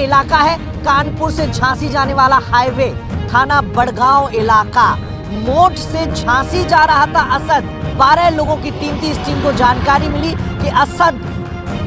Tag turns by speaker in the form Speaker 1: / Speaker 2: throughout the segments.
Speaker 1: इलाका है कानपुर से झांसी जाने वाला हाईवे, थाना बड़गांव इलाका। मोट से झांसी जा रहा था असद। 12 लोगों की टीम थी। इस टीम को जानकारी मिली कि असद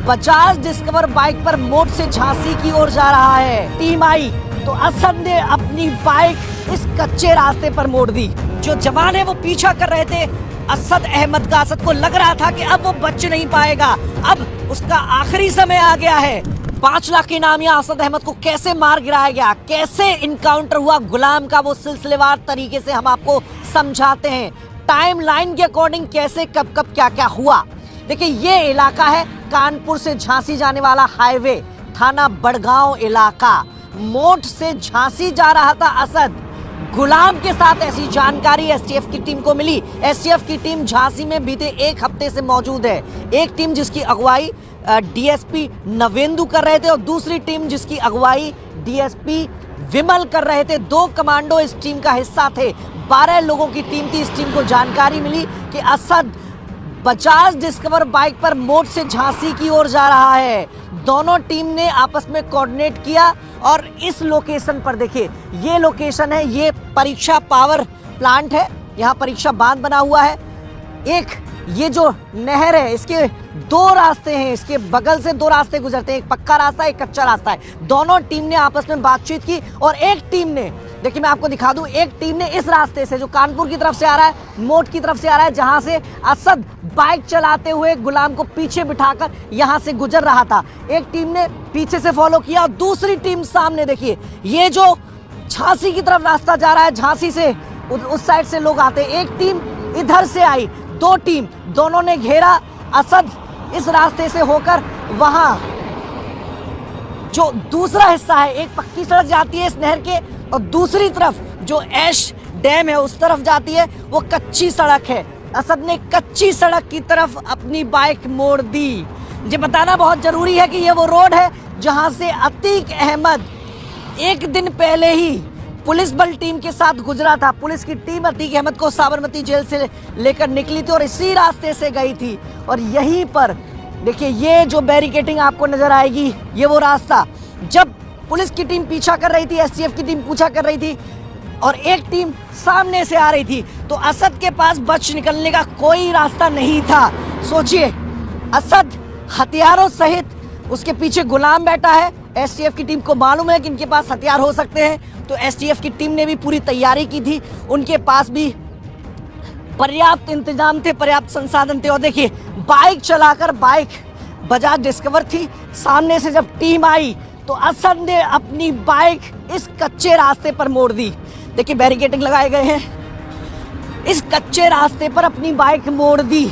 Speaker 1: बजाज डिस्कवर बाइक पर मोट से झांसी की ओर जा रहा है। टीम आई तो असद ने अपनी बाइक इस कच्चे रास्ते पर मोड़ दी। जो जवान है वो पीछा कर रहे थे असद अहमद का। असद को लग रहा था कि अब वो बच नहीं पाएगा, अब उसका आखिरी समय आ गया है। 5 लाख के इनामिया असद अहमद को कैसे मार गिराया गया, कैसे इनकाउंटर हुआ गुलाम का, वो सिलसिलेवार तरीके से हम आपको समझाते हैं। टाइमलाइन के अकॉर्डिंग कैसे कब कब क्या क्या हुआ। देखिए, ये इलाका है कानपुर से झांसी जाने वाला हाईवे, थाना बड़गांव इलाका। मोट से झांसी जा रहा था असद गुलाम के साथ, ऐसी जानकारी एसटीएफ की टीम को मिली। एसटीएफ की टीम झांसी में बीते 1 हफ्ते से मौजूद है। एक टीम जिसकी अगुवाई डीएसपी नवेंदु कर रहे थे और दूसरी टीम जिसकी अगुवाई डीएसपी विमल कर रहे थे। 2 कमांडो इस टीम का हिस्सा थे। 12 लोगों की टीम थी। इस टीम को जानकारी मिली कि असद बजाज डिस्कवर बाइक पर मोट से झांसी की ओर जा रहा है। दोनों टीम ने आपस में कोऑर्डिनेट किया और इस लोकेशन पर देखिए, ये लोकेशन है, ये परीक्षा पावर प्लांट है। यहाँ परीक्षा बांध बना हुआ है। एक ये जो नहर है, इसके 2 रास्ते हैं, इसके बगल से 2 रास्ते गुजरते हैं, एक पक्का रास्ता, एक कच्चा रास्ता है। दोनों टीम ने आपस में बातचीत की और एक टीम ने, देखिए मैं आपको दिखा दूं, एक टीम ने इस रास्ते से जो कानपुर की तरफ से आ रहा है, मोट की तरफ से आ रहा है, जहां से असद बाइक चलाते हुए गुलाम को पीछे बिठाकर यहां से गुजर रहा था, एक टीम ने पीछे से फॉलो किया और दूसरी टीम सामने। देखिए, ये जो झांसी की तरफ रास्ता जा रहा है, झांसी से उस साइड से लोग आते, एक टीम इधर से आई, 2 टीम, दोनों ने घेरा। असद इस रास्ते से होकर वहां जो दूसरा हिस्सा है, एक पक्की सड़क जाती है इस नहर के और दूसरी तरफ जो ऐश डैम है उस तरफ जाती है, वो कच्ची सड़क है। असद ने कच्ची सड़क की तरफ अपनी बाइक मोड़ दी। मुझे बताना बहुत जरूरी है कि ये वो रोड है जहां से अतीक अहमद 1 दिन पहले ही पुलिस बल टीम के साथ गुजरा था। पुलिस की टीम अतीक अहमद को साबरमती जेल से लेकर निकली थी और इसी रास्ते से गई थी। और यहीं पर देखिए, ये जो बैरिकेडिंग आपको नजर आएगी, ये वो रास्ता। जब पुलिस की टीम पीछा कर रही थी, एसटीएफ की टीम पीछा कर रही थी और एक टीम सामने से आ रही थी, तो असद के पास बच निकलने का कोई रास्ता नहीं था। सोचिए, असद हथियारों सहित, उसके पीछे गुलाम बैठा है। एसटीएफ की टीम को मालूम है कि इनके पास हथियार हो सकते हैं, तो एसटीएफ की टीम ने भी पूरी तैयारी की थी। उनके पास भी पर्याप्त इंतजाम थे, पर्याप्त संसाधन थे। और देखिए, बाइक चलाकर, बाइक बजाज डिस्कवर थी, सामने से जब टीम आई तो असद ने अपनी बाइक इस कच्चे रास्ते पर मोड़ दी। देखिए, बैरिकेडिंग लगाए गए हैं। इस कच्चे रास्ते पर अपनी बाइक मोड़ दी,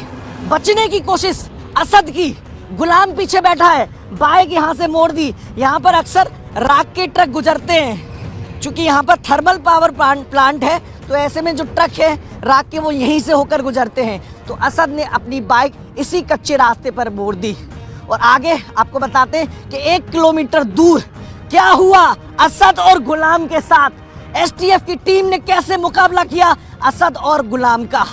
Speaker 1: बचने की कोशिश असद की। गुलाम पीछे बैठा है, बाइक यहां से मोड़ दी। यहां पर अक्सर राख के ट्रक गुजरते हैं, क्योंकि यहाँ पर थर्मल पावर प्लांट है, तो ऐसे में जो ट्रक है राख के, वो यहीं से होकर गुजरते हैं। तो असद ने अपनी बाइक इसी कच्चे रास्ते पर मोड़ दी। और आगे आपको बताते हैं कि 1 किलोमीटर दूर क्या हुआ असद और गुलाम के साथ। एसटीएफ की टीम ने कैसे मुकाबला किया असद और गुलाम का।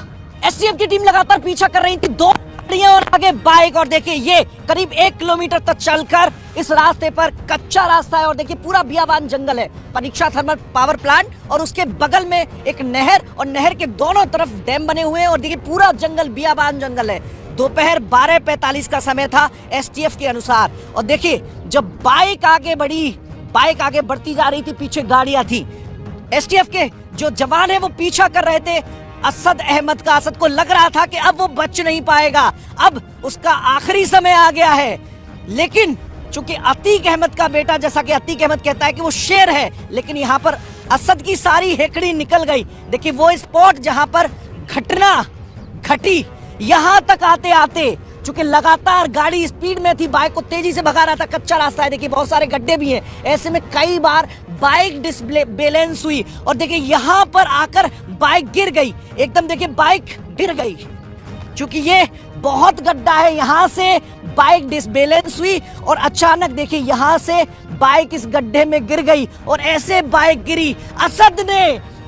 Speaker 1: एसटीएफ की टीम लगातार पीछा कर रही थी, 2 गाड़ियां और आगे बाइक। और देखिए, ये करीब 1 किलोमीटर तक चलकर इस रास्ते पर, कच्चा रास्ता है और देखिए पूरा बियाबान जंगल है, परीक्षा थर्मल पावर प्लांट, और उसके बगल में एक नहर और नहर के दोनों तरफ डैम बने हुए हैं। और देखिए पूरा जंगल, बियाबान जंगल है। दोपहर 12:45 का समय था एसटीएफ के अनुसार। और देखिए, जब बाइक आगे बढ़ी, बाइक आगे बढ़ती जा रही थी, पीछे गाड़ियां थी। एसटीएफ के जो जवान है वो पीछा कर रहे थे असद अहमद का। असद को लग रहा था कि अब वो बच नहीं पाएगा, अब उसका आखिरी समय आ गया है। लेकिन चूंकि अतीक अहमद का बेटा, जैसा कि अतीक अहमद कहता है कि वो शेर है, लेकिन यहाँ पर असद की सारी हेकड़ी निकल गई। देखिए, वो स्पॉट जहां पर घटना घटी, यहां तक आते आते चूंकि लगातार गाड़ी स्पीड में थी, बाइक को तेजी से भगा रहा था, कच्चा रास्ता है, देखिए बहुत सारे गड्ढे भी हैं, ऐसे में कई बार बाइक डिसबैलेंस हुई और देखिए यहां पर आकर बाइक गिर गई। एकदम देखिए बाइक गिर गई, चूंकि ये बहुत गड्ढा है, यहां से बाइक डिसबैलेंस हुई और अचानक देखिए यहां से बाइक इस गड्ढे में गिर गई और ऐसे बाइक गिरी। असद ने,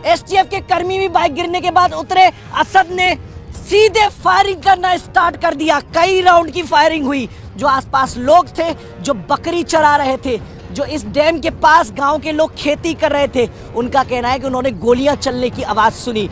Speaker 1: एसटीएफ के कर्मी भी बाइक गिरने के बाद उतरे, असद ने सीधे फायरिंग करना स्टार्ट कर दिया। कई राउंड की फायरिंग हुई। जो आसपास लोग थे, जो बकरी चरा रहे थे, जो इस डैम के पास गांव के लोग खेती कर रहे थे, उनका कहना है कि उन्होंने गोलियां चलने की आवाज सुनी।